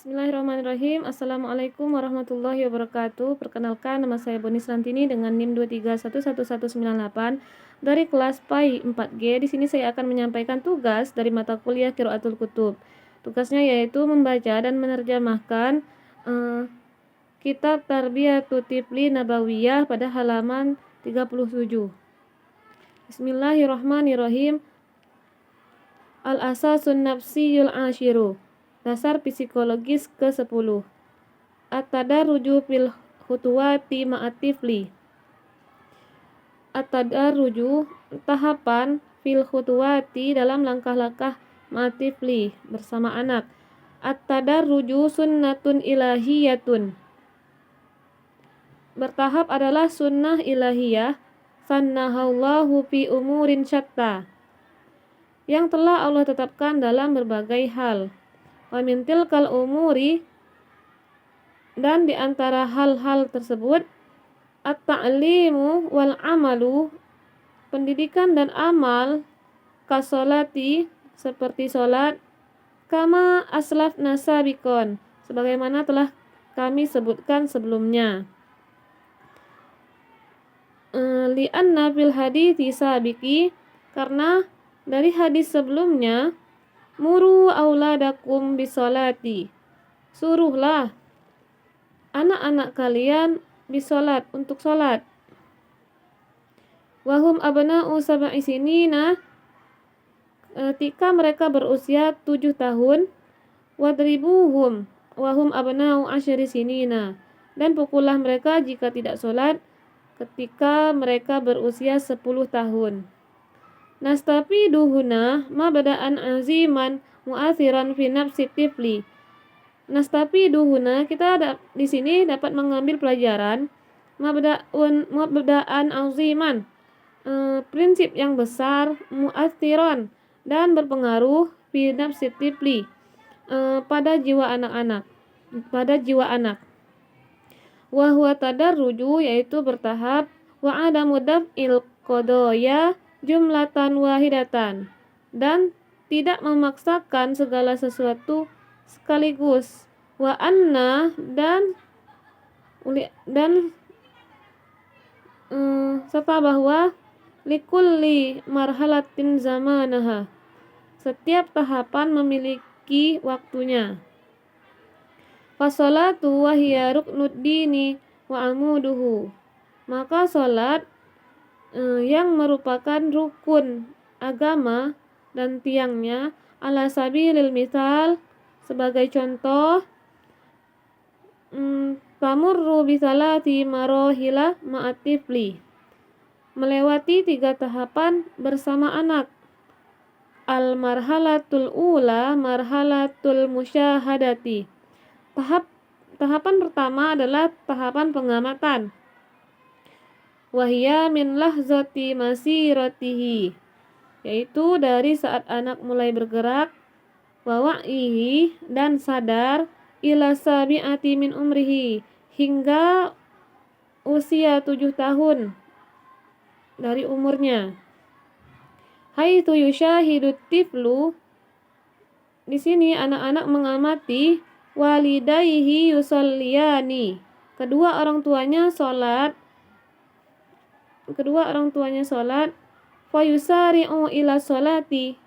Bismillahirrahmanirrahim. Assalamualaikum warahmatullahi wabarakatuh. Perkenalkan, nama saya Boni Slantini dengan NIM 2311198 dari kelas PAI 4G. Di sini saya akan menyampaikan tugas dari mata kuliah Qiraatul Kutub. Tugasnya yaitu membaca dan menerjemahkan kitab Tarbiyatul Tifli Nabawiyah pada halaman 37. Bismillahirrahmanirrahim. Al-asasun nafsiyul ashiru. Dasar psikologis ke-10. At-tadarruju fil khutuwati ma'atifli. At-tadarruju, tahapan, fil khutuwati, dalam langkah-langkah, ma'atifli, bersama anak. At-tadarruju sunnatun ilahiyatun. Bertahap adalah sunnah ilahiyah, sannahallahu fi umurin syatta, yang telah Allah tetapkan dalam berbagai hal. Wa min tilkal umuri, dan di antara hal-hal tersebut, at-ta'limu wal amalu, pendidikan dan amal, kasolati, seperti solat, kama aslafna sabiqon, sebagaimana telah kami sebutkan sebelumnya. Li'anna fil hadithi sabiqi, karena dari hadis sebelumnya, muru auladakum bisolati, suruhlah anak-anak kalian bisolat, untuk solat. Wahum abna'u sab'i sinina, ketika mereka berusia 7 tahun. Wadribuhum wahum abna'u 10 sinina, dan pukullah mereka jika tidak solat ketika mereka berusia 10 tahun. Nastafiduhuna mabda'an aziman mu'athiran fi nafsi tifli. Nastafiduhuna, kita di sini dapat mengambil pelajaran mabda'an aziman, prinsip yang besar, mu'athiran, dan berpengaruh, fi nafsi tifli, pada jiwa anak-anak, pada jiwa anak. Wa huwa tadarruju, yaitu bertahap, wa adamu daf'il qadaya jumlatan wahidatan, dan tidak memaksakan segala sesuatu sekaligus. Wa anna, dan serta bahwa likulli marhalatin zamanaha, setiap tahapan memiliki waktunya. Fasolatu wahiya ruknuddini wa amuduhu, maka solat yang merupakan rukun agama dan tiangnya, ala sabilil misal, sebagai contoh, tamurru bisalati marohila ma'atifli, melewati 3 tahapan bersama anak. Al-marhalatul ula marhalatul musyahadati, tahapan pertama adalah tahapan pengamatan. Wahia min lahzati masiratihi, yaitu dari saat anak mulai bergerak, wa wa'ihi, dan sadar, ila sabi'ati min umrihi, hingga usia 7 tahun dari umurnya. Haitsu yushahidu tiflu, di sini anak-anak mengamati, walidayhi yusalliyani, kedua orang tuanya salat, fa yusari'u ila sholati,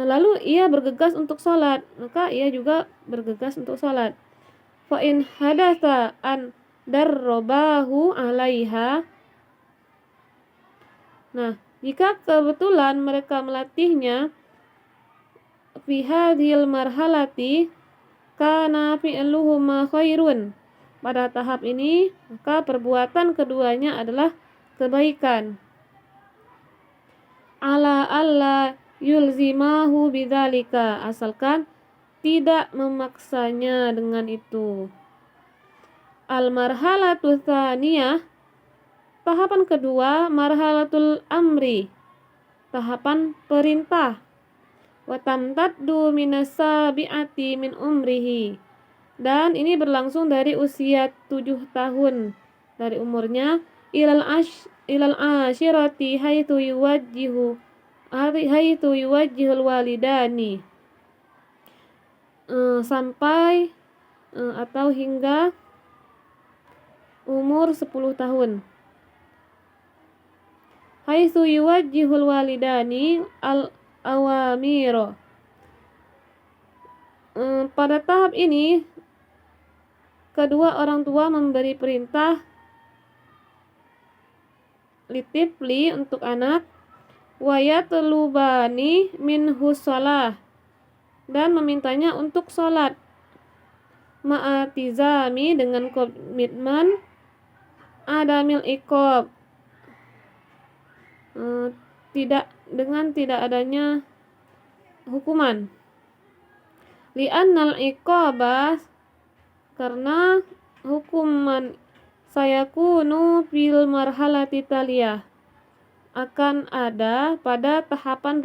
lalu ia bergegas untuk salat, maka ia juga bergegas untuk salat. Fa in hadatsa an darrobahu 'alaiha, nah, jika kebetulan mereka melatihnya, fi hadhil marhalati kana fi'luhuma khairun, pada tahap ini maka perbuatan keduanya adalah kebaikan. Ala alla yulzimahu bidzalika, asalkan tidak memaksanya dengan itu. Al-marhalatul tsaniyah, tahapan kedua, marhalatul amri, tahapan perintah. Wa tamtaddu minas sabi'ati min umrihi, dan ini berlangsung dari usia 7 tahun dari umurnya, ilal ashirati haitsu yuwajjihul walidani, sampai atau hingga umur 10 tahun. Haitsu yuwajjihul walidani al-awamiro. Pada tahap ini kedua orang tua memberi perintah litifli untuk anak, wa yatlubani minhu shalah, dan memintanya untuk sholat, ma'atizami, dengan komitmen adamil iqab, tidak adanya hukuman. Li'annal iqabah, karena hukuman sayakunu fil marhalati taliyah, akan ada pada tahapan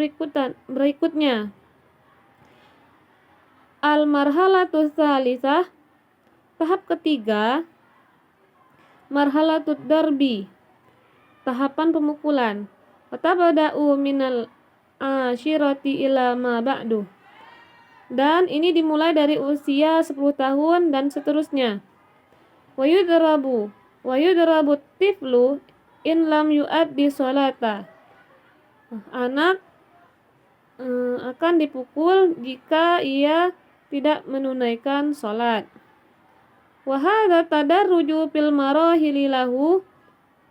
berikutnya. Al marhalatu tsalisah, tahap ketiga, marhalatut darbi, tahapan pemukulan. Fatabada'u minal ashirati ila ma ba'du, dan ini dimulai dari usia 10 tahun dan seterusnya. Wa yudrabu tiflu in lam yu'addi sholata, anak akan dipukul jika ia tidak menunaikan sholat. Wa hadza tadarruju fil marahili lahu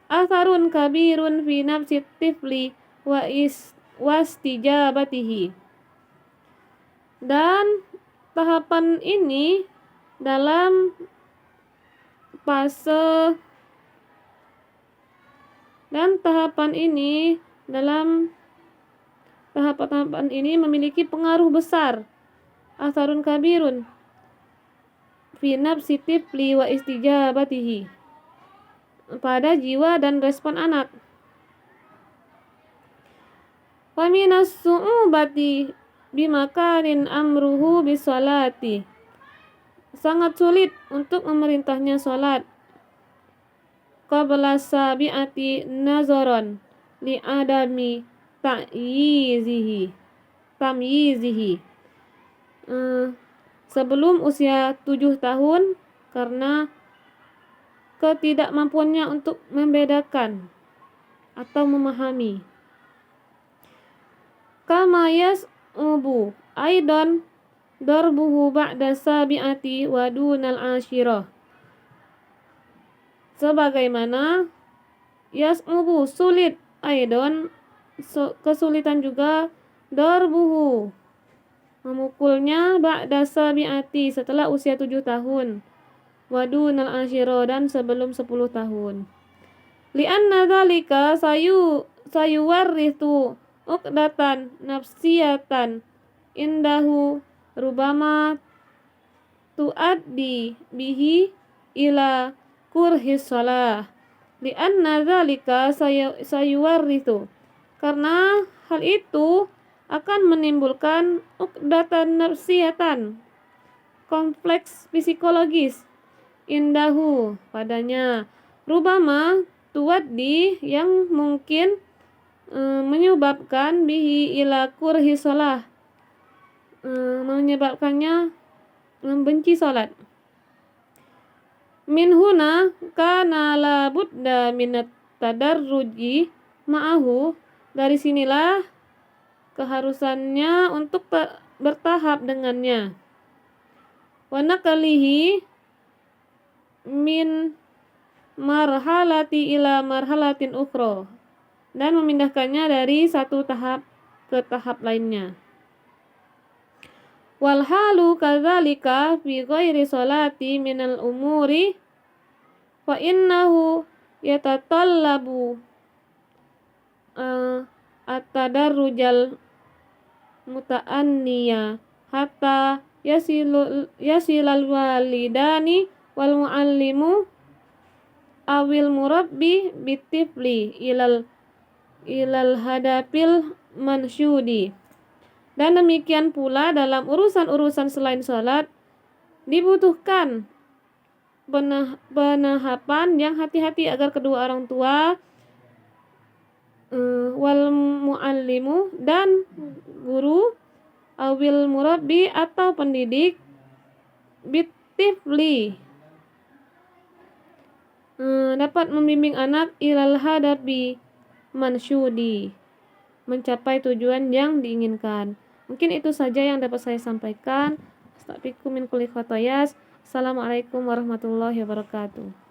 atharun kabirun fi nafsi tifli wa istijabatihi. Dan tahapan ini dalam tahapan ini memiliki pengaruh besar, atharun kabirun fi nafsi tifli wa istijabatihi, pada jiwa dan respon anak. Wa minas su'ubati bimakarin amruhu bisolati, sangat sulit untuk memerintahnya sholat qabla sabi'ati nazaron li adami tamyizihi, sebelum usia 7 tahun, karena ketidakmampuannya untuk membedakan atau memahami. Kama yas'ubu aidan darbuhu ba'da sabi'ati wa dunal ashirah, sebagaimana yas'ubu, sulit, aidan, kesulitan juga, darbuhu, memukulnya, ba'da sabi'ati, setelah usia 7 tahun, wa dunal ashirah, dan sebelum 10 tahun. Li'anna dzalika sayuwarrithu uqdatan nafsiyatan indahu rubama tuaddi bihi ila kurhis shalah. Li'anna dzalika sayuwarrithu, karena hal itu akan menimbulkan uqdatan nafsiyatan, kompleks psikologis, indahu, padanya, rubama, tuaddi, yang mungkin menyebabkan bihi ila kurhi shalah, menyebabkannya membenci salat. Min huna kana la budda minat tadarruji ma'ahu, dari sinilah keharusannya untuk bertahap dengannya. Wa naqalihi min marhalati ila marhalatin ukhra, dan memindahkannya dari satu tahap ke tahap lainnya. Wal halu kadzalika fi ghairi sholati minal umuri fa innahu yatatallabu at-tadarrujal muta'anniya hatta yasilal walidani wal muallimu awil murabbi bitifli ilal hadapil mansyudi. Dan demikian pula dalam urusan-urusan selain sholat dibutuhkan penahapan yang hati-hati agar kedua orang tua, wal muallimu, dan guru, awil murabbi atau pendidik, bitifli dapat membimbing anak ilal hadapi mansyudi, mencapai tujuan yang diinginkan. Mungkin itu saja yang dapat saya sampaikan. Astaghfirullahaladzim min kulli khotoyas. Assalamualaikum warahmatullahi wabarakatuh.